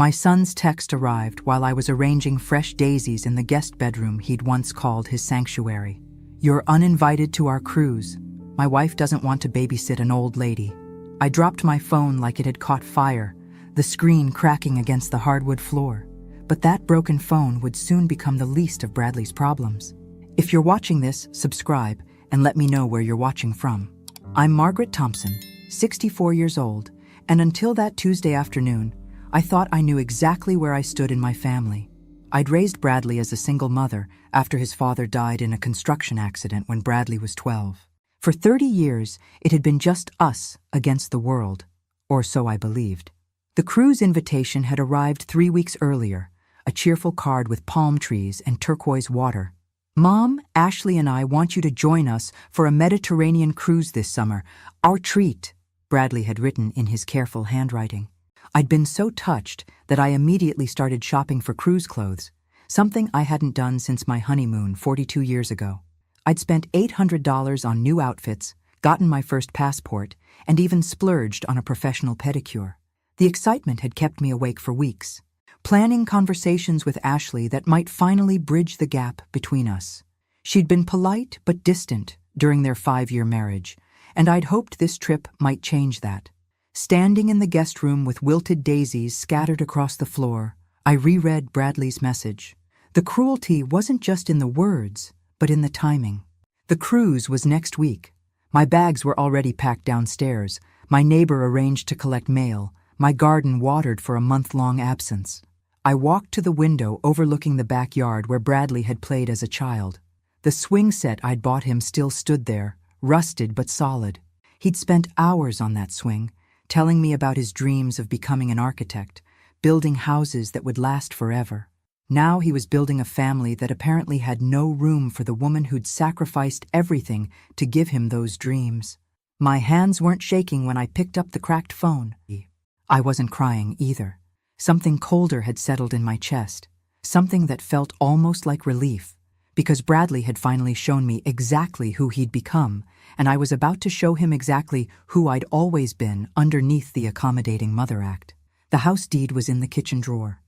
My son's text arrived while I was arranging fresh daisies in the guest bedroom he'd once called his sanctuary. "You're uninvited to our cruise. My wife doesn't want to babysit an old lady." I dropped my phone like it had caught fire, the screen cracking against the hardwood floor. But that broken phone would soon become the least of Bradley's problems. If you're watching this, subscribe and let me know where you're watching from. I'm Margaret Thompson, 64 years old, and until that Tuesday afternoon, I thought I knew exactly where I stood in my family. I'd raised Bradley as a single mother after his father died in a construction accident when Bradley was 12. For 30 years, it had been just us against the world, or so I believed. The cruise invitation had arrived 3 weeks earlier, a cheerful card with palm trees and turquoise water. "Mom, Ashley and I want you to join us for a Mediterranean cruise this summer. Our treat," Bradley had written in his careful handwriting. I'd been so touched that I immediately started shopping for cruise clothes, something I hadn't done since my honeymoon 42 years ago. I'd spent $800 on new outfits, gotten my first passport, and even splurged on a professional pedicure. The excitement had kept me awake for weeks, planning conversations with Ashley that might finally bridge the gap between us. She'd been polite but distant during their 5-year marriage, and I'd hoped this trip might change that. Standing in the guest room with wilted daisies scattered across the floor, I reread Bradley's message. The cruelty wasn't just in the words, but in the timing. The cruise was next week. My bags were already packed downstairs, my neighbor arranged to collect mail, my garden watered for a month-long absence. I walked to the window overlooking the backyard where Bradley had played as a child. The swing set I'd bought him still stood there, rusted but solid. He'd spent hours on that swing, telling me about his dreams of becoming an architect, building houses that would last forever. Now he was building a family that apparently had no room for the woman who'd sacrificed everything to give him those dreams. My hands weren't shaking when I picked up the cracked phone. I wasn't crying either. Something colder had settled in my chest, something that felt almost like relief, because Bradley had finally shown me exactly who he'd become, and I was about to show him exactly who I'd always been underneath the accommodating mother act. The house deed was in the kitchen drawer.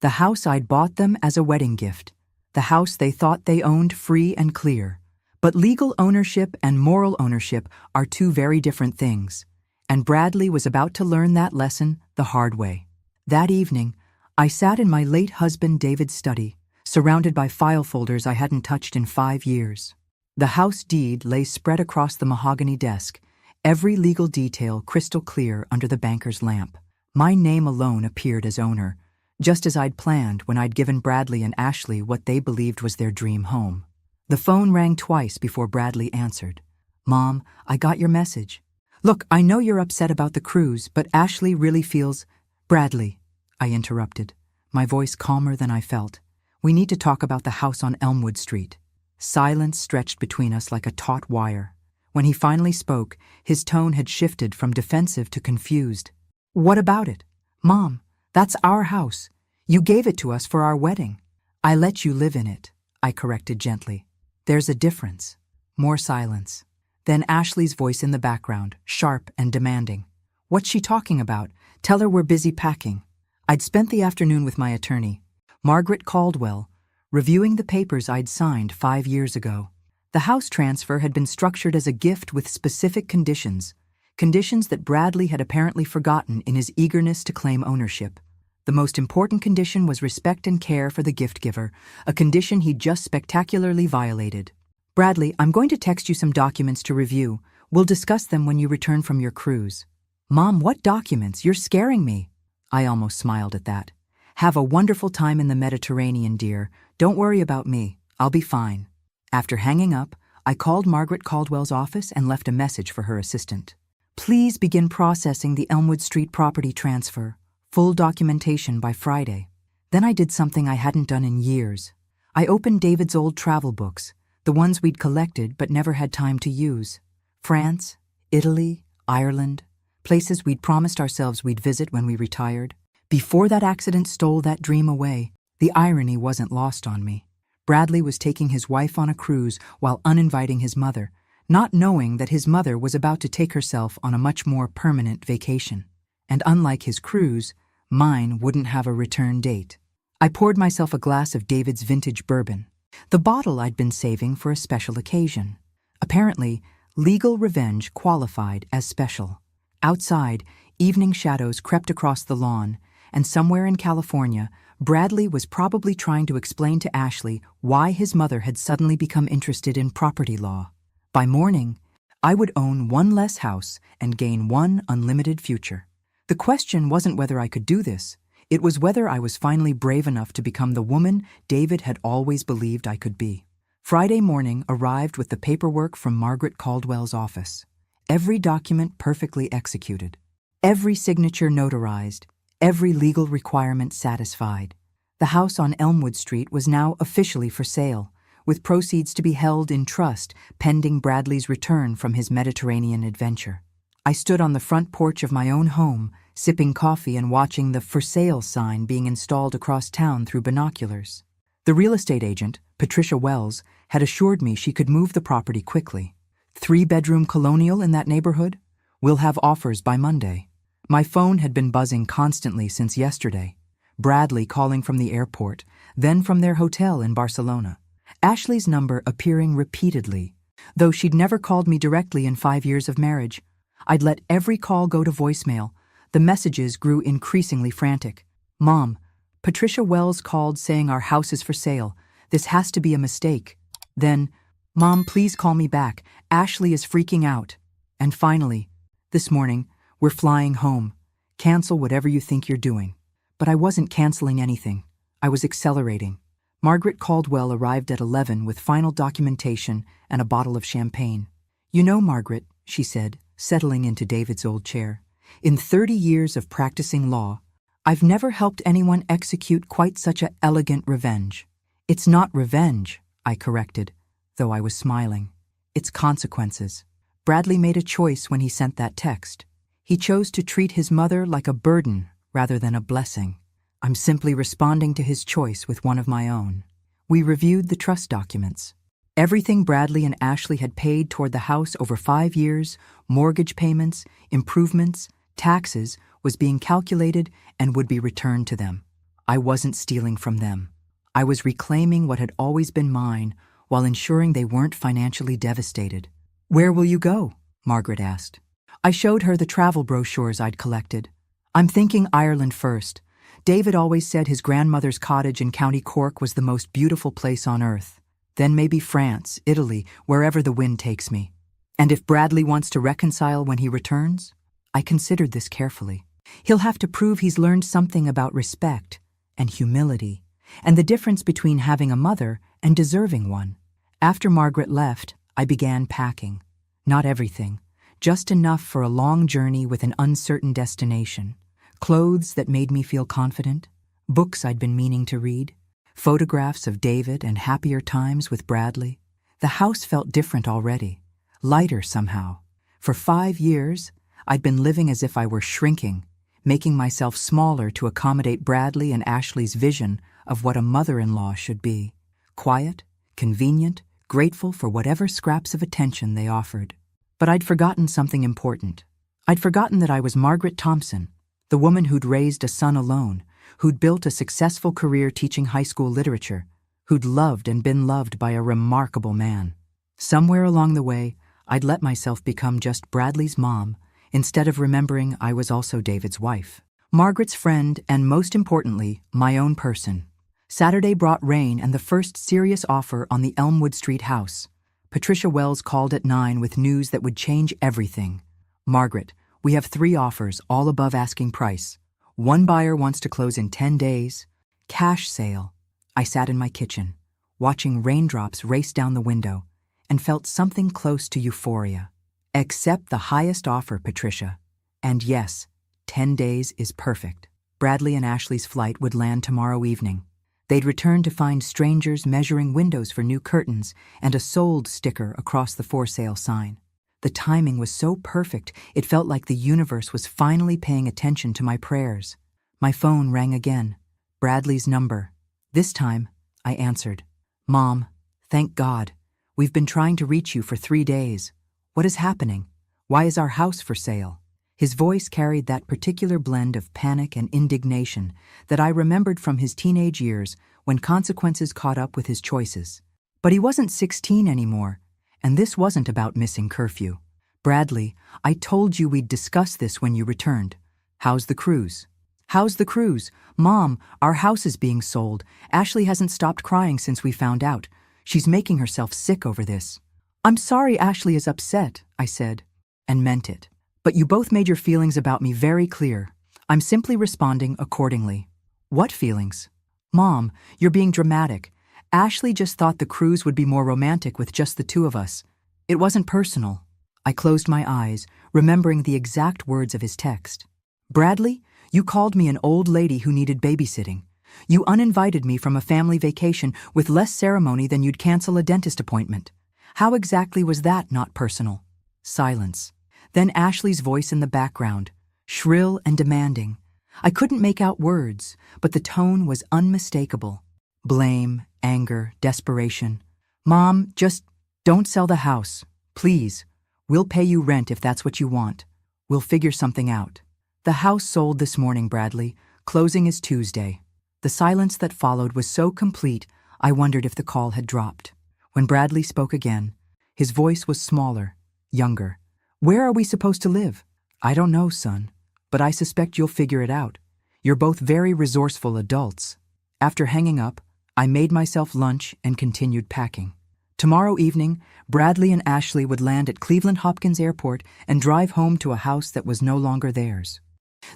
The house I'd bought them as a wedding gift. The house they thought they owned free and clear. But legal ownership and moral ownership are two very different things, and Bradley was about to learn that lesson the hard way. That evening, I sat in my late husband David's study, surrounded by file folders I hadn't touched in 5 years. The house deed lay spread across the mahogany desk, every legal detail crystal clear under the banker's lamp. My name alone appeared as owner, just as I'd planned when I'd given Bradley and Ashley what they believed was their dream home. The phone rang twice before Bradley answered. "Mom, I got your message. Look, I know you're upset about the cruise, but Ashley really feels—" "Bradley," I interrupted, my voice calmer than I felt. "We need to talk about the house on Elmwood Street." Silence stretched between us like a taut wire. When he finally spoke, his tone had shifted from defensive to confused. "What about it? Mom, that's our house. You gave it to us for our wedding." "I let you live in it," I corrected gently. "There's a difference." More silence. Then Ashley's voice in the background, sharp and demanding. "What's she talking about? Tell her we're busy packing." I'd spent the afternoon with my attorney, Margaret Caldwell, reviewing the papers I'd signed 5 years ago. The house transfer had been structured as a gift with specific conditions that Bradley had apparently forgotten in his eagerness to claim ownership. The most important condition was respect and care for the gift giver, a condition he'd just spectacularly violated. "Bradley, I'm going to text you some documents to review. We'll discuss them when you return from your cruise." "Mom, what documents? You're scaring me." I almost smiled at that. "Have a wonderful time in the Mediterranean, dear. Don't worry about me. I'll be fine." After hanging up, I called Margaret Caldwell's office and left a message for her assistant. "Please begin processing the Elmwood Street property transfer. Full documentation by Friday." Then I did something I hadn't done in years. I opened David's old travel books, the ones we'd collected but never had time to use. France, Italy, Ireland, places we'd promised ourselves we'd visit when we retired. Before that accident stole that dream away, the irony wasn't lost on me. Bradley was taking his wife on a cruise while uninviting his mother, not knowing that his mother was about to take herself on a much more permanent vacation. And unlike his cruise, Mine wouldn't have a return date. I poured myself a glass of David's vintage bourbon, the bottle I'd been saving for a special occasion. Apparently, legal revenge qualified as special. Outside, evening shadows crept across the lawn, and somewhere in California, Bradley was probably trying to explain to Ashley why his mother had suddenly become interested in property law. By morning, I would own one less house and gain one unlimited future. The question wasn't whether I could do this, it was whether I was finally brave enough to become the woman David had always believed I could be. Friday morning arrived with the paperwork from Margaret Caldwell's office. Every document perfectly executed. Every signature notarized. Every legal requirement satisfied. The house on Elmwood Street was now officially for sale, with proceeds to be held in trust pending Bradley's return from his Mediterranean adventure. I stood on the front porch of my own home, sipping coffee and watching the "for sale" sign being installed across town through binoculars. The real estate agent, Patricia Wells, had assured me she could move the property quickly. 3-bedroom colonial in that neighborhood? We'll have offers by Monday. My phone had been buzzing constantly since yesterday. Bradley calling from the airport, then from their hotel in Barcelona. Ashley's number appearing repeatedly. Though she'd never called me directly in 5 years of marriage, I'd let every call go to voicemail. The messages grew increasingly frantic. "Mom, Patricia Wells called saying our house is for sale. This has to be a mistake." Then, "Mom, please call me back. Ashley is freaking out." And finally, "This morning, we're flying home. Cancel whatever you think you're doing." But I wasn't canceling anything. I was accelerating. Margaret Caldwell arrived at 11 with final documentation and a bottle of champagne. "You know, Margaret," she said, settling into David's old chair, "in 30 years of practicing law, I've never helped anyone execute quite such an elegant revenge." "It's not revenge," I corrected, though I was smiling. "It's consequences." Bradley made a choice when he sent that text. He chose to treat his mother like a burden rather than a blessing. I'm simply responding to his choice with one of my own. We reviewed the trust documents. Everything Bradley and Ashley had paid toward the house over 5 years, mortgage payments, improvements, taxes, was being calculated and would be returned to them. I wasn't stealing from them. I was reclaiming what had always been mine while ensuring they weren't financially devastated. "Where will you go?" Margaret asked. I showed her the travel brochures I'd collected. "I'm thinking Ireland first. David always said his grandmother's cottage in County Cork was the most beautiful place on earth. Then maybe France, Italy, wherever the wind takes me. And if Bradley wants to reconcile when he returns?" I considered this carefully. "He'll have to prove he's learned something about respect and humility and the difference between having a mother and deserving one." After Margaret left, I began packing. Not everything, just enough for a long journey with an uncertain destination. Clothes that made me feel confident, books I'd been meaning to read, photographs of David and happier times with Bradley. The house felt different already, lighter somehow. For 5 years, I'd been living as if I were shrinking, making myself smaller to accommodate Bradley and Ashley's vision of what a mother-in-law should be. Quiet, convenient, grateful for whatever scraps of attention they offered. But I'd forgotten something important. I'd forgotten that I was Margaret Thompson, the woman who'd raised a son alone, who'd built a successful career teaching high school literature, who'd loved and been loved by a remarkable man. Somewhere along the way, I'd let myself become just Bradley's mom, instead of remembering I was also David's wife, Margaret's friend, and most importantly, my own person. Saturday brought rain and the first serious offer on the Elmwood Street house. Patricia Wells called at 9 with news that would change everything. "Margaret, we have 3 offers, all above asking price. One buyer wants to close in 10 days. Cash sale." I sat in my kitchen, watching raindrops race down the window, and felt something close to euphoria. "Accept the highest offer, Patricia. And yes, 10 days is perfect." Bradley and Ashley's flight would land tomorrow evening. They'd return to find strangers measuring windows for new curtains and a "sold" sticker across the for sale sign. The timing was so perfect, it felt like the universe was finally paying attention to my prayers. My phone rang again. Bradley's number. This time, I answered. "Mom, thank God. We've been trying to reach you for 3 days. What is happening? Why is our house for sale?" His voice carried that particular blend of panic and indignation that I remembered from his teenage years when consequences caught up with his choices. But he wasn't 16 anymore, and this wasn't about missing curfew. Bradley, I told you we'd discuss this when you returned. How's the cruise? How's the cruise? Mom, our house is being sold. Ashley hasn't stopped crying since we found out. She's making herself sick over this. I'm sorry Ashley is upset, I said, and meant it. But you both made your feelings about me very clear. I'm simply responding accordingly. What feelings? Mom, you're being dramatic. Ashley just thought the cruise would be more romantic with just the two of us. It wasn't personal. I closed my eyes, remembering the exact words of his text. Bradley, you called me an old lady who needed babysitting. You uninvited me from a family vacation with less ceremony than you'd cancel a dentist appointment. How exactly was that not personal? Silence. Then Ashley's voice in the background, shrill and demanding. I couldn't make out words, but the tone was unmistakable. Blame, anger, desperation. Mom, just don't sell the house. Please. We'll pay you rent if that's what you want. We'll figure something out. The house sold this morning, Bradley. Closing is Tuesday. The silence that followed was so complete, I wondered if the call had dropped. When Bradley spoke again, his voice was smaller, younger. Where are we supposed to live? I don't know, son, but I suspect you'll figure it out. You're both very resourceful adults. After hanging up, I made myself lunch and continued packing. Tomorrow evening, Bradley and Ashley would land at Cleveland Hopkins Airport and drive home to a house that was no longer theirs.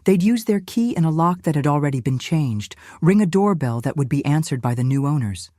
They'd use their key in a lock that had already been changed, ring a doorbell that would be answered by the new owners.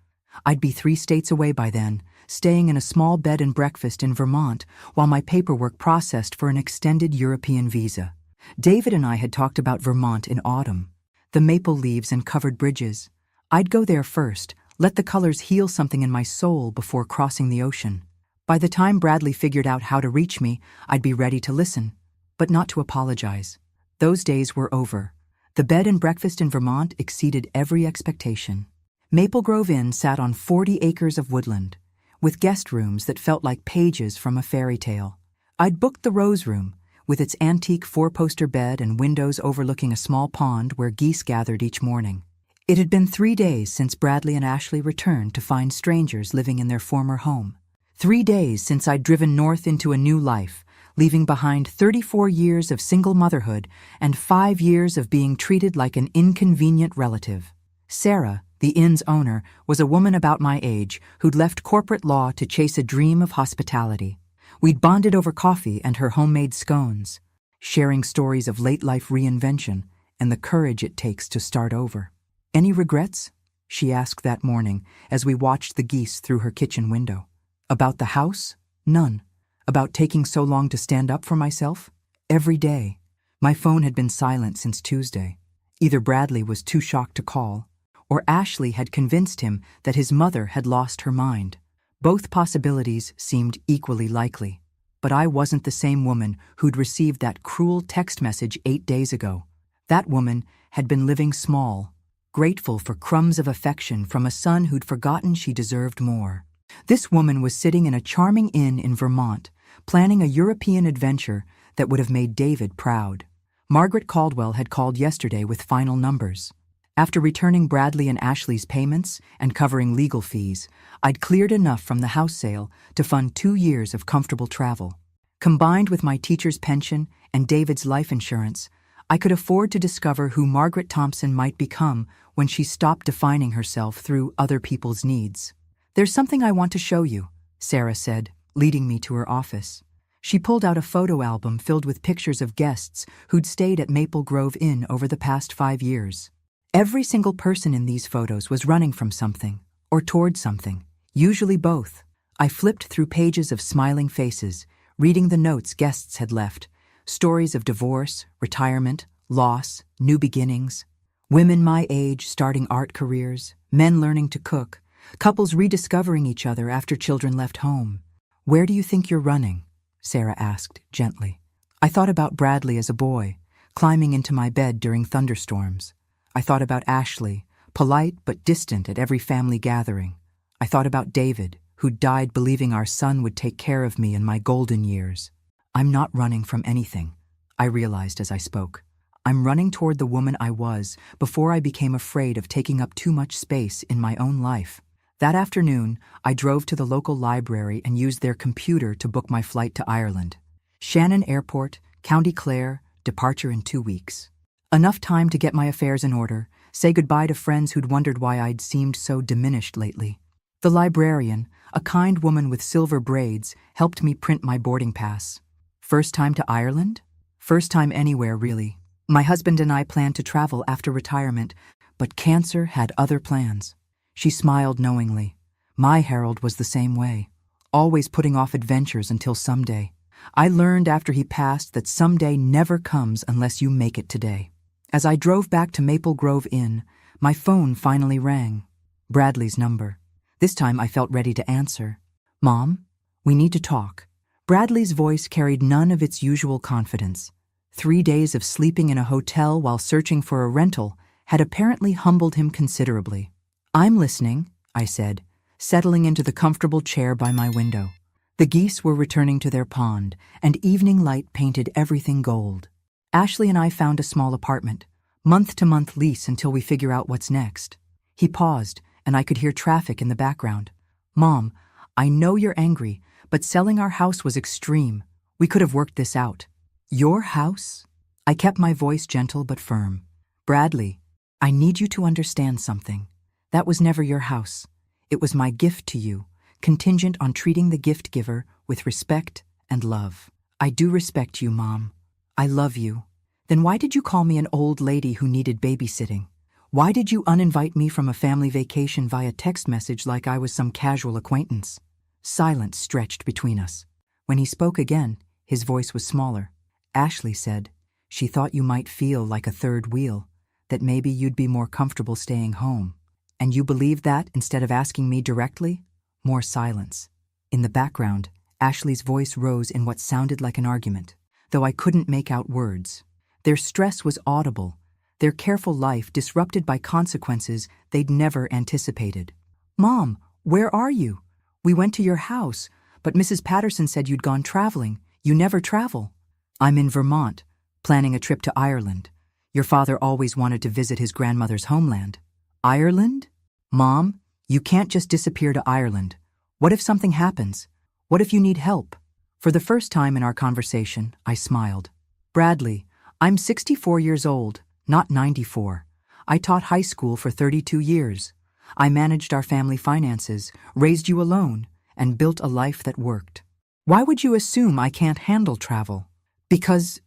I'd be 3 states away by then, staying in a small bed and breakfast in Vermont while my paperwork processed for an extended European visa. David and I had talked about Vermont in autumn. The maple leaves and covered bridges. I'd go there first, let the colors heal something in my soul before crossing the ocean. By the time Bradley figured out how to reach me, I'd be ready to listen, but not to apologize. Those days were over. The bed and breakfast in Vermont exceeded every expectation. Maple Grove Inn sat on 40 acres of woodland, with guest rooms that felt like pages from a fairy tale. I'd booked the Rose Room, with its antique 4-poster bed and windows overlooking a small pond where geese gathered each morning. It had been 3 days since Bradley and Ashley returned to find strangers living in their former home. 3 days since I'd driven north into a new life, leaving behind 34 years of single motherhood and 5 years of being treated like an inconvenient relative. Sarah, the inn's owner, was a woman about my age who'd left corporate law to chase a dream of hospitality. We'd bonded over coffee and her homemade scones, sharing stories of late-life reinvention and the courage it takes to start over. Any regrets? She asked that morning as we watched the geese through her kitchen window. About the house? None. About taking so long to stand up for myself? Every day. My phone had been silent since Tuesday. Either Bradley was too shocked to call, or Ashley had convinced him that his mother had lost her mind. Both possibilities seemed equally likely. But I wasn't the same woman who'd received that cruel text message 8 days ago. That woman had been living small, grateful for crumbs of affection from a son who'd forgotten she deserved more. This woman was sitting in a charming inn in Vermont, planning a European adventure that would have made David proud. Margaret Caldwell had called yesterday with final numbers. After returning Bradley and Ashley's payments and covering legal fees, I'd cleared enough from the house sale to fund 2 years of comfortable travel. Combined with my teacher's pension and David's life insurance, I could afford to discover who Margaret Thompson might become when she stopped defining herself through other people's needs. There's something I want to show you, Sarah said, leading me to her office. She pulled out a photo album filled with pictures of guests who'd stayed at Maple Grove Inn over the past 5 years. Every single person in these photos was running from something, or toward something, usually both. I flipped through pages of smiling faces, reading the notes guests had left, stories of divorce, retirement, loss, new beginnings. Women my age starting art careers, men learning to cook, couples rediscovering each other after children left home. Where do you think you're running? Sarah asked gently. I thought about Bradley as a boy, climbing into my bed during thunderstorms. I thought about Ashley, polite but distant at every family gathering. I thought about David, who died believing our son would take care of me in my golden years. I'm not running from anything. I realized as I spoke. I'm running toward the woman I was before I became afraid of taking up too much space in my own life. That afternoon, I drove to the local library and used their computer to book my flight to Ireland. Shannon Airport, County Clare, departure in 2 weeks. Enough time to get my affairs in order, say goodbye to friends who'd wondered why I'd seemed so diminished lately. The librarian, a kind woman with silver braids, helped me print my boarding pass. First time to Ireland? First time anywhere, really. My husband and I planned to travel after retirement, but cancer had other plans. She smiled knowingly. My Harold was the same way, always putting off adventures until someday. I learned after he passed that someday never comes unless you make it today. As I drove back to Maple Grove Inn, my phone finally rang. Bradley's number. This time I felt ready to answer. "Mom, we need to talk." Bradley's voice carried none of its usual confidence. 3 days of sleeping in a hotel while searching for a rental had apparently humbled him considerably. "I'm listening," I said, settling into the comfortable chair by my window. The geese were returning to their pond, and evening light painted everything gold. Ashley and I found a small apartment, month-to-month lease until we figure out what's next. He paused, and I could hear traffic in the background. "Mom, I know you're angry, but selling our house was extreme. We could have worked this out." "Your house?" I kept my voice gentle but firm. "Bradley, I need you to understand something. That was never your house. It was my gift to you, contingent on treating the gift giver with respect and love. I do respect you, Mom. I love you. Then why did you call me an old lady who needed babysitting? Why did you uninvite me from a family vacation via text message like I was some casual acquaintance?" Silence stretched between us. When he spoke again, his voice was smaller. Ashley said, "She thought you might feel like a third wheel, that maybe you'd be more comfortable staying home. And you believed that instead of asking me directly?" More silence. In the background, Ashley's voice rose in what sounded like an argument, though I couldn't make out words. Their stress was audible, their careful life disrupted by consequences they'd never anticipated. "Mom, where are you? We went to your house, but Mrs. Patterson said you'd gone traveling. You never travel." "I'm in Vermont, planning a trip to Ireland. Your father always wanted to visit his grandmother's homeland." "Ireland? Mom, you can't just disappear to Ireland. What if something happens? What if you need help?" For the first time in our conversation, I smiled. "Bradley, I'm 64 years old, not 94. I taught high school for 32 years. I managed our family finances, raised you alone, and built a life that worked. Why would you assume I can't handle travel? Because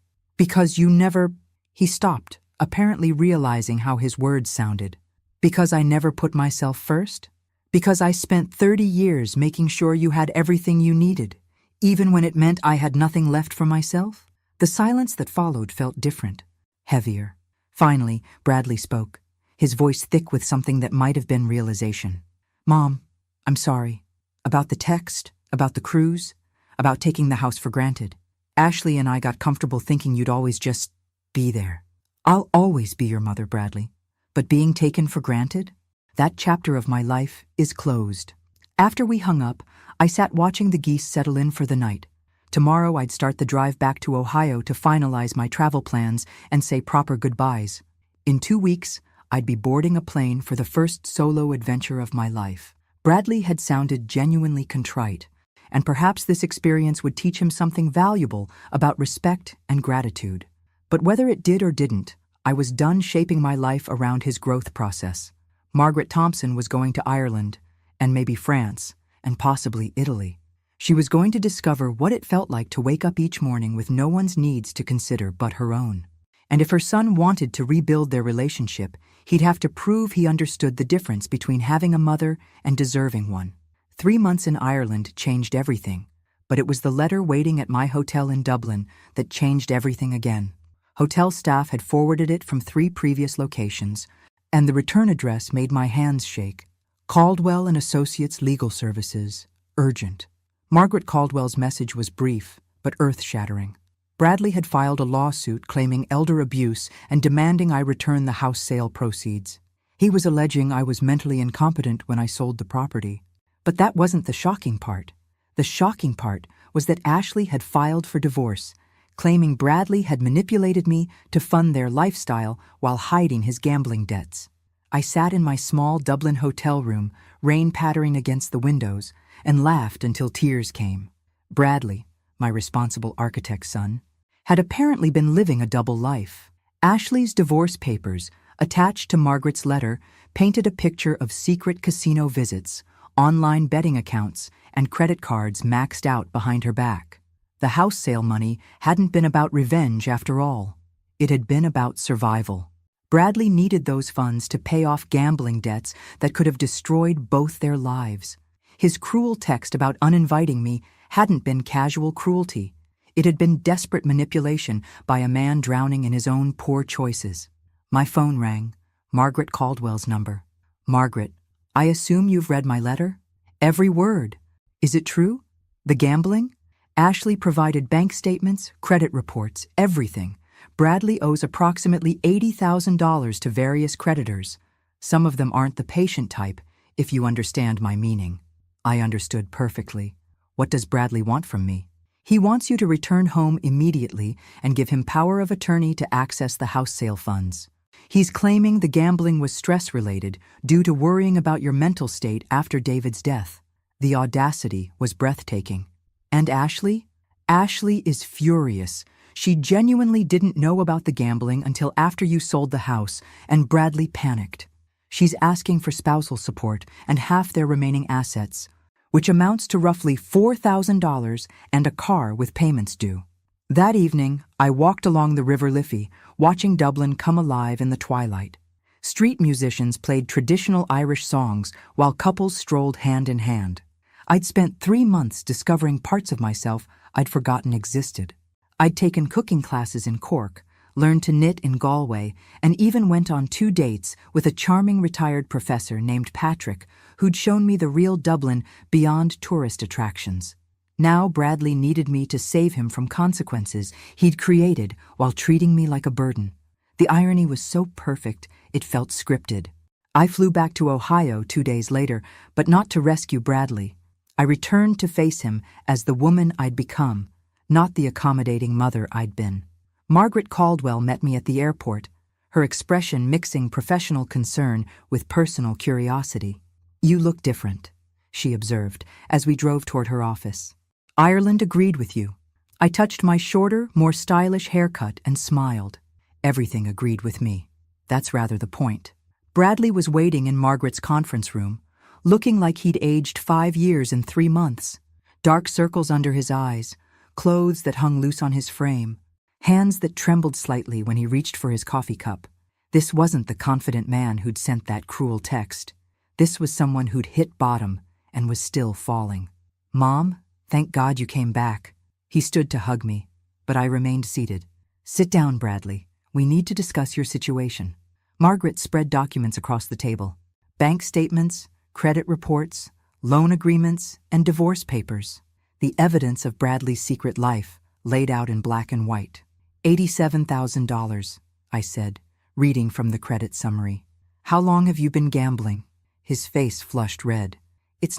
you never—" He stopped, apparently realizing how his words sounded. "Because I never put myself first? Because I spent 30 years making sure you had everything you needed, even when it meant I had nothing left for myself?" The silence that followed felt different, heavier. Finally, Bradley spoke, his voice thick with something that might have been realization. "Mom, I'm sorry. About the text, about the cruise, about taking the house for granted. Ashley and I got comfortable thinking you'd always just be there. I'll always be your mother, Bradley. But being taken for granted? That chapter of my life is closed." After we hung up, I sat watching the geese settle in for the night. Tomorrow I'd start the drive back to Ohio to finalize my travel plans and say proper goodbyes. In 2 weeks, I'd be boarding a plane for the first solo adventure of my life. Bradley had sounded genuinely contrite, and perhaps this experience would teach him something valuable about respect and gratitude. But whether it did or didn't, I was done shaping my life around his growth process. Margaret Thompson was going to Ireland, and maybe France, and possibly Italy. She was going to discover what it felt like to wake up each morning with no one's needs to consider but her own. And if her son wanted to rebuild their relationship, he'd have to prove he understood the difference between having a mother and deserving one. 3 months in Ireland changed everything, but it was the letter waiting at my hotel in Dublin that changed everything again. Hotel staff had forwarded it from 3 previous locations, and the return address made my hands shake. Caldwell and Associates Legal Services. Urgent. Margaret Caldwell's message was brief, but earth-shattering. Bradley had filed a lawsuit claiming elder abuse and demanding I return the house sale proceeds. He was alleging I was mentally incompetent when I sold the property. But that wasn't the shocking part. The shocking part was that Ashley had filed for divorce, claiming Bradley had manipulated me to fund their lifestyle while hiding his gambling debts. I sat in my small Dublin hotel room, rain pattering against the windows, and laughed until tears came. Bradley, my responsible architect's son, had apparently been living a double life. Ashley's divorce papers, attached to Margaret's letter, painted a picture of secret casino visits, online betting accounts, and credit cards maxed out behind her back. The house sale money hadn't been about revenge after all. It had been about survival. Bradley needed those funds to pay off gambling debts that could have destroyed both their lives. His cruel text about uninviting me hadn't been casual cruelty. It had been desperate manipulation by a man drowning in his own poor choices. My phone rang. Margaret Caldwell's number. "Margaret, I assume you've read my letter?" "Every word." "Is it true? The gambling?" Ashley provided bank statements, credit reports, everything. Bradley owes approximately $80,000 to various creditors. Some of them aren't the patient type, if you understand my meaning. I understood perfectly. What does Bradley want from me? He wants you to return home immediately and give him power of attorney to access the house sale funds. He's claiming the gambling was stress-related due to worrying about your mental state after David's death. The audacity was breathtaking. And Ashley? Ashley is furious. She genuinely didn't know about the gambling until after you sold the house, and Bradley panicked. She's asking for spousal support and half their remaining assets, which amounts to roughly $4,000 and a car with payments due. That evening, I walked along the River Liffey, watching Dublin come alive in the twilight. Street musicians played traditional Irish songs while couples strolled hand in hand. I'd spent 3 months discovering parts of myself I'd forgotten existed. I'd taken cooking classes in Cork, learned to knit in Galway, and even went on 2 dates with a charming retired professor named Patrick who'd shown me the real Dublin beyond tourist attractions. Now Bradley needed me to save him from consequences he'd created while treating me like a burden. The irony was so perfect, it felt scripted. I flew back to Ohio 2 days later, but not to rescue Bradley. I returned to face him as the woman I'd become, not the accommodating mother I'd been. Margaret Caldwell met me at the airport, her expression mixing professional concern with personal curiosity. "You look different," she observed as we drove toward her office. "Ireland agreed with you." I touched my shorter, more stylish haircut and smiled. Everything agreed with me. That's rather the point. Bradley was waiting in Margaret's conference room, looking like he'd aged 5 years in 3 months. Dark circles under his eyes, clothes that hung loose on his frame, hands that trembled slightly when he reached for his coffee cup. This wasn't the confident man who'd sent that cruel text. This was someone who'd hit bottom and was still falling. "Mom, thank God you came back." He stood to hug me, but I remained seated. "Sit down, Bradley. We need to discuss your situation." Margaret spread documents across the table. Bank statements, credit reports, loan agreements, and divorce papers. The evidence of Bradley's secret life, laid out in black and white. $87,000, I said, reading from the credit summary. "How long have you been gambling?" His face flushed red. It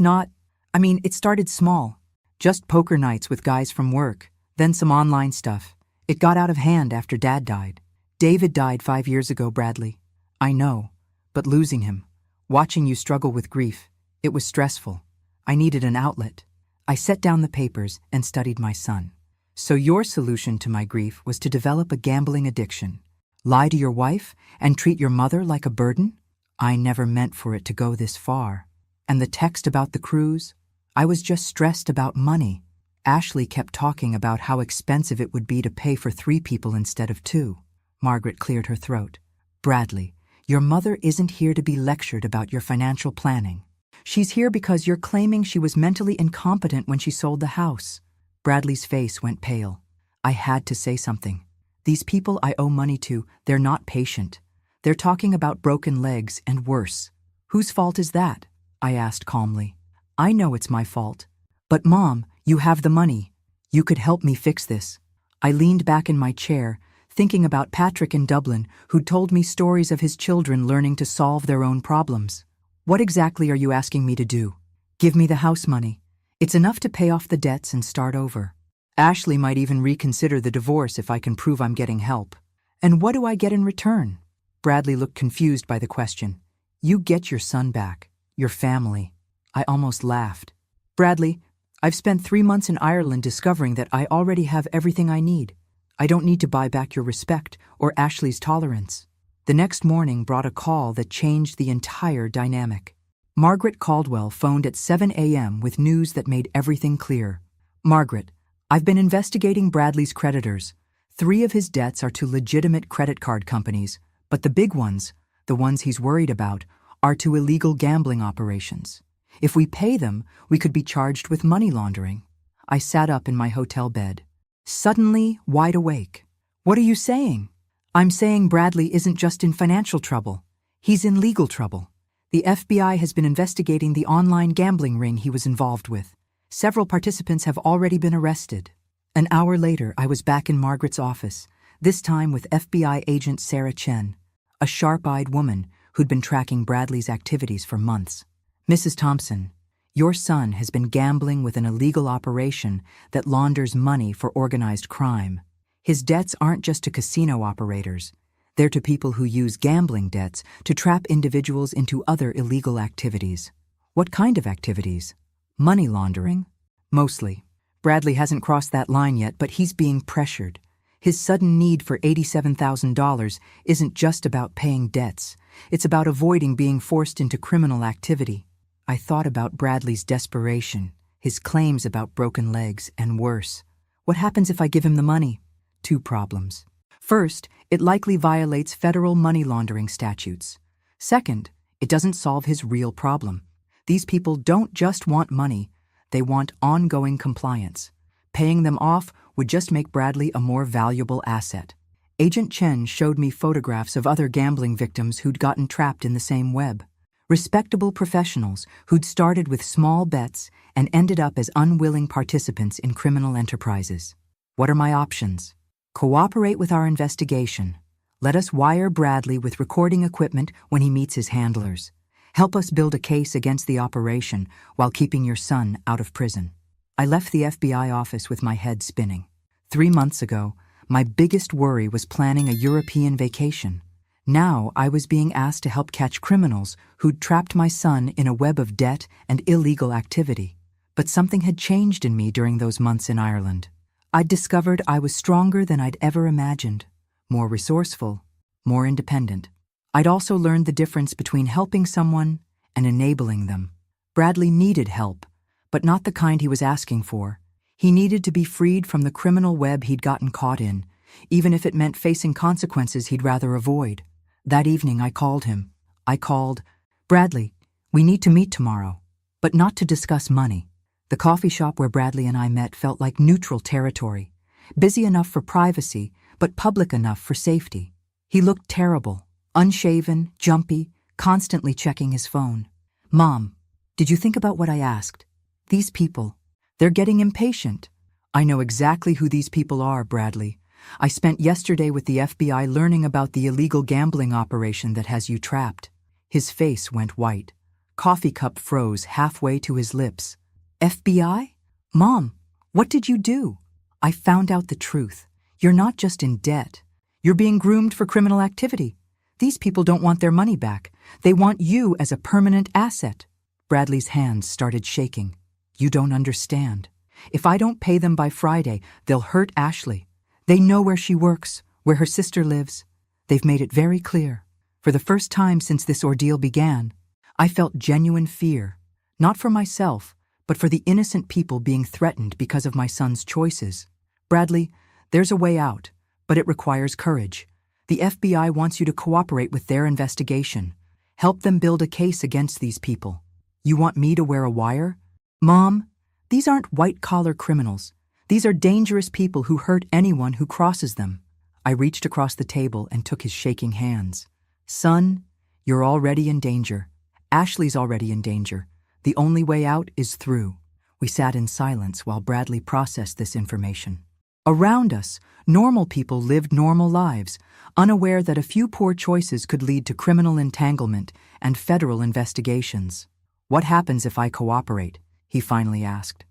started small. Just poker nights with guys from work, then some online stuff. It got out of hand after Dad died. David died 5 years ago, Bradley. I know, but losing him, watching you struggle with grief, it was stressful. I needed an outlet. I set down the papers and studied my son. "So your solution to my grief was to develop a gambling addiction, lie to your wife, and treat your mother like a burden? I never meant for it to go this far. And the text about the cruise? I was just stressed about money. Ashley kept talking about how expensive it would be to pay for 3 people instead of 2. Margaret cleared her throat. "Bradley, your mother isn't here to be lectured about your financial planning. She's here because you're claiming she was mentally incompetent when she sold the house." Bradley's face went pale. I had to say something. "These people I owe money to, they're not patient. They're talking about broken legs and worse." "Whose fault is that?" I asked calmly. "I know it's my fault. But Mom, you have the money. You could help me fix this." I leaned back in my chair, thinking about Patrick in Dublin, who'd told me stories of his children learning to solve their own problems. "What exactly are you asking me to do?" "Give me the house money. It's enough to pay off the debts and start over." Ashley might even reconsider the divorce if I can prove I'm getting help. And what do I get in return? Bradley looked confused by the question. You get your son back, your family. I almost laughed. Bradley, I've spent 3 months in Ireland discovering that I already have everything I need. I don't need to buy back your respect or Ashley's tolerance. The next morning brought a call that changed the entire dynamic. Margaret Caldwell phoned at 7 a.m. with news that made everything clear. Margaret, I've been investigating Bradley's creditors. 3 of his debts are to legitimate credit card companies, but the big ones, the ones he's worried about, are to illegal gambling operations. If we pay them, we could be charged with money laundering. I sat up in my hotel bed, suddenly wide awake. What are you saying? I'm saying Bradley isn't just in financial trouble. He's in legal trouble. The FBI has been investigating the online gambling ring he was involved with. Several participants have already been arrested. An hour later, I was back in Margaret's office, this time with FBI agent Sarah Chen, a sharp-eyed woman who'd been tracking Bradley's activities for months. Mrs. Thompson, your son has been gambling with an illegal operation that launders money for organized crime. His debts aren't just to casino operators. They're to people who use gambling debts to trap individuals into other illegal activities. What kind of activities? Money laundering? Mostly. Bradley hasn't crossed that line yet, but he's being pressured. His sudden need for $87,000 isn't just about paying debts. It's about avoiding being forced into criminal activity. I thought about Bradley's desperation, his claims about broken legs, and worse. What happens if I give him the money? 2 problems. First, it likely violates federal money laundering statutes. Second, it doesn't solve his real problem. These people don't just want money, they want ongoing compliance. Paying them off would just make Bradley a more valuable asset. Agent Chen showed me photographs of other gambling victims who'd gotten trapped in the same web. Respectable professionals who'd started with small bets and ended up as unwilling participants in criminal enterprises. What are my options? Cooperate with our investigation. Let us wire Bradley with recording equipment when he meets his handlers. Help us build a case against the operation while keeping your son out of prison. I left the FBI office with my head spinning. 3 months ago, my biggest worry was planning a European vacation. Now I was being asked to help catch criminals who'd trapped my son in a web of debt and illegal activity. But something had changed in me during those months in Ireland. I'd discovered I was stronger than I'd ever imagined, more resourceful, more independent. I'd also learned the difference between helping someone and enabling them. Bradley needed help, but not the kind he was asking for. He needed to be freed from the criminal web he'd gotten caught in, even if it meant facing consequences he'd rather avoid. That evening I called him. I called, Bradley, we need to meet tomorrow, but not to discuss money. The coffee shop where Bradley and I met felt like neutral territory, busy enough for privacy, but public enough for safety. He looked terrible, unshaven, jumpy, constantly checking his phone. Mom, did you think about what I asked? These people, they're getting impatient. I know exactly who these people are, Bradley. I spent yesterday with the FBI learning about the illegal gambling operation that has you trapped. His face went white. Coffee cup froze halfway to his lips. FBI? Mom, what did you do? I found out the truth. You're not just in debt. You're being groomed for criminal activity. These people don't want their money back. They want you as a permanent asset. Bradley's hands started shaking. You don't understand. If I don't pay them by Friday, they'll hurt Ashley. They know where she works, where her sister lives. They've made it very clear. For the first time since this ordeal began, I felt genuine fear, not for myself, but for the innocent people being threatened because of my son's choices. Bradley, there's a way out, but it requires courage. The FBI wants you to cooperate with their investigation. Help them build a case against these people. You want me to wear a wire? Mom, these aren't white-collar criminals. These are dangerous people who hurt anyone who crosses them. I reached across the table and took his shaking hands. Son, you're already in danger. Ashley's already in danger. The only way out is through. We sat in silence while Bradley processed this information. Around us, normal people lived normal lives, unaware that a few poor choices could lead to criminal entanglement and federal investigations. What happens if I cooperate? He finally asked.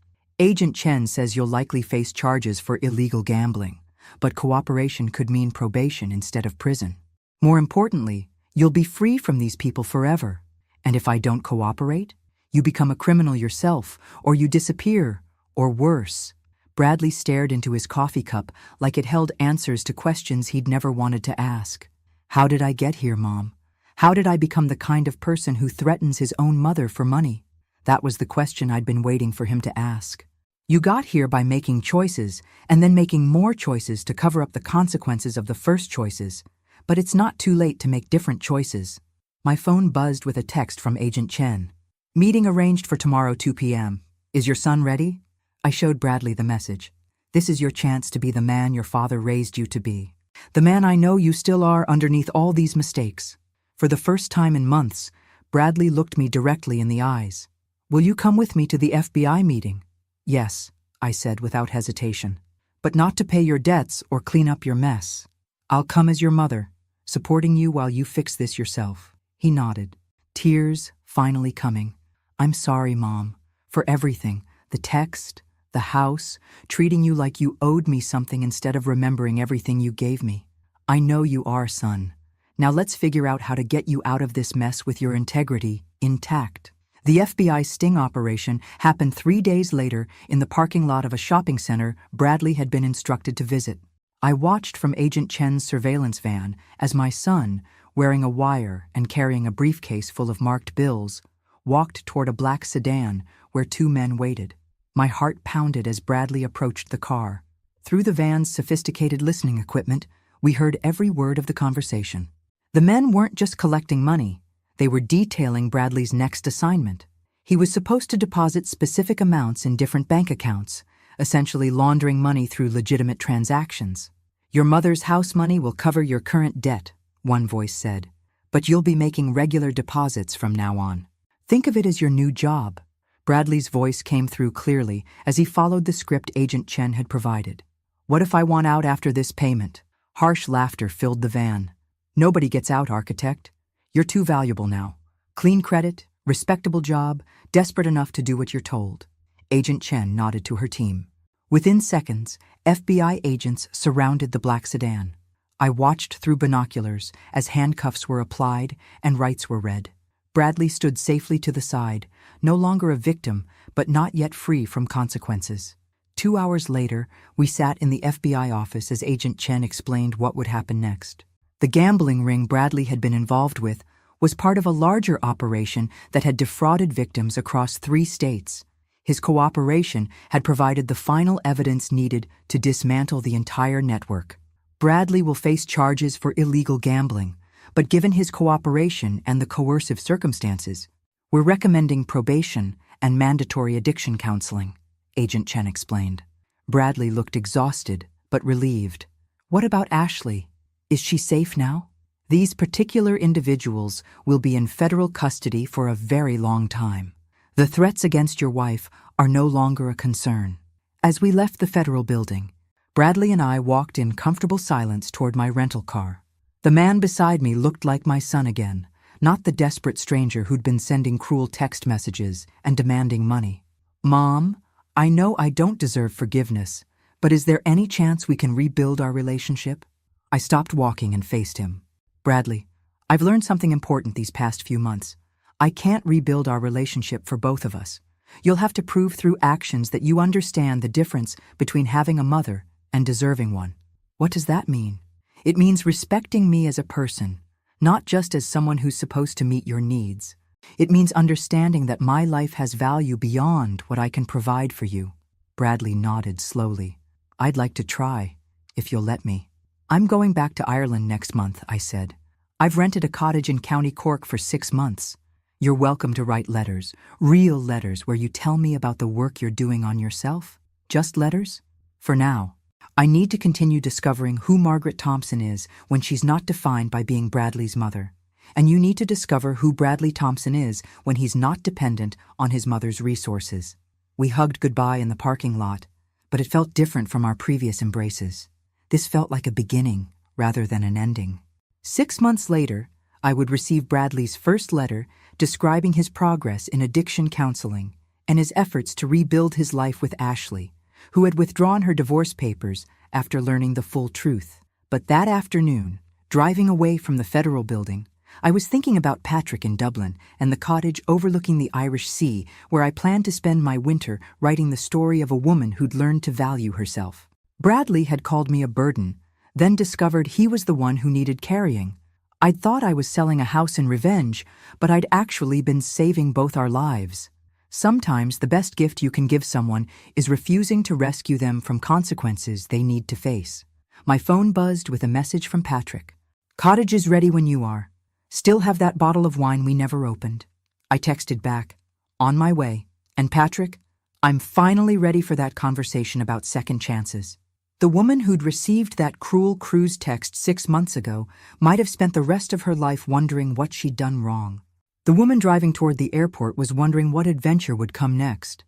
Agent Chen says you'll likely face charges for illegal gambling, but cooperation could mean probation instead of prison. More importantly, you'll be free from these people forever. And if I don't cooperate, you become a criminal yourself, or you disappear, or worse. Bradley stared into his coffee cup like it held answers to questions he'd never wanted to ask. How did I get here, Mom? How did I become the kind of person who threatens his own mother for money? That was the question I'd been waiting for him to ask. You got here by making choices, and then making more choices to cover up the consequences of the first choices. But it's not too late to make different choices. My phone buzzed with a text from Agent Chen. Meeting arranged for tomorrow 2 p.m. Is your son ready? I showed Bradley the message. This is your chance to be the man your father raised you to be. The man I know you still are underneath all these mistakes. For the first time in months, Bradley looked me directly in the eyes. Will you come with me to the FBI meeting? Yes, I said without hesitation. But not to pay your debts or clean up your mess. I'll come as your mother, supporting you while you fix this yourself. He nodded, tears finally coming. I'm sorry, Mom, for everything. The text, the house, treating you like you owed me something instead of remembering everything you gave me. I know you are, son. Now let's figure out how to get you out of this mess with your integrity intact. The FBI sting operation happened 3 days later in the parking lot of a shopping center Bradley had been instructed to visit. I watched from Agent Chen's surveillance van as my son, wearing a wire and carrying a briefcase full of marked bills, walked toward a black sedan where 2 men waited. My heart pounded as Bradley approached the car. Through the van's sophisticated listening equipment, we heard every word of the conversation. The men weren't just collecting money. They were detailing Bradley's next assignment. He was supposed to deposit specific amounts in different bank accounts, essentially laundering money through legitimate transactions. Your mother's house money will cover your current debt, one voice said, but you'll be making regular deposits from now on. Think of it as your new job. Bradley's voice came through clearly as he followed the script Agent Chen had provided. What if I want out after this payment? Harsh laughter filled the van. Nobody gets out, architect. You're too valuable now. Clean credit, respectable job, desperate enough to do what you're told. Agent Chen nodded to her team. Within seconds, FBI agents surrounded the black sedan. I watched through binoculars as handcuffs were applied and rights were read. Bradley stood safely to the side, no longer a victim, but not yet free from consequences. 2 hours later, we sat in the FBI office as Agent Chen explained what would happen next. The gambling ring Bradley had been involved with was part of a larger operation that had defrauded victims across 3 states. His cooperation had provided the final evidence needed to dismantle the entire network. Bradley will face charges for illegal gambling, but given his cooperation and the coercive circumstances, we're recommending probation and mandatory addiction counseling, Agent Chen explained. Bradley looked exhausted, but relieved. What about Ashley? Is she safe now? These particular individuals will be in federal custody for a very long time. The threats against your wife are no longer a concern. As we left the federal building, Bradley and I walked in comfortable silence toward my rental car. The man beside me looked like my son again, not the desperate stranger who'd been sending cruel text messages and demanding money. Mom, I know I don't deserve forgiveness, but is there any chance we can rebuild our relationship? I stopped walking and faced him. Bradley, I've learned something important these past few months. I can't rebuild our relationship for both of us. You'll have to prove through actions that you understand the difference between having a mother and deserving one. What does that mean? It means respecting me as a person, not just as someone who's supposed to meet your needs. It means understanding that my life has value beyond what I can provide for you. Bradley nodded slowly. I'd like to try, if you'll let me. I'm going back to Ireland next month, I said. I've rented a cottage in County Cork for 6 months. You're welcome to write letters, real letters where you tell me about the work you're doing on yourself. Just letters? For now. I need to continue discovering who Margaret Thompson is when she's not defined by being Bradley's mother. And you need to discover who Bradley Thompson is when he's not dependent on his mother's resources. We hugged goodbye in the parking lot, but it felt different from our previous embraces. This felt like a beginning rather than an ending. 6 months later, I would receive Bradley's first letter describing his progress in addiction counseling and his efforts to rebuild his life with Ashley, who had withdrawn her divorce papers after learning the full truth. But that afternoon, driving away from the federal building, I was thinking about Patrick in Dublin and the cottage overlooking the Irish Sea where I planned to spend my winter writing the story of a woman who'd learned to value herself. Bradley had called me a burden, then discovered he was the one who needed carrying. I'd thought I was selling a house in revenge, but I'd actually been saving both our lives. Sometimes the best gift you can give someone is refusing to rescue them from consequences they need to face. My phone buzzed with a message from Patrick. "Cottage is ready when you are. Still have that bottle of wine we never opened." I texted back, "On my way." And Patrick, "I'm finally ready for that conversation about second chances." The woman who'd received that cruel cruise text 6 months ago might have spent the rest of her life wondering what she'd done wrong. The woman driving toward the airport was wondering what adventure would come next.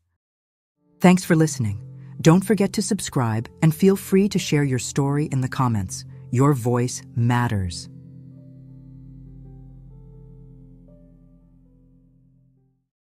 Thanks for listening. Don't forget to subscribe and feel free to share your story in the comments. Your voice matters.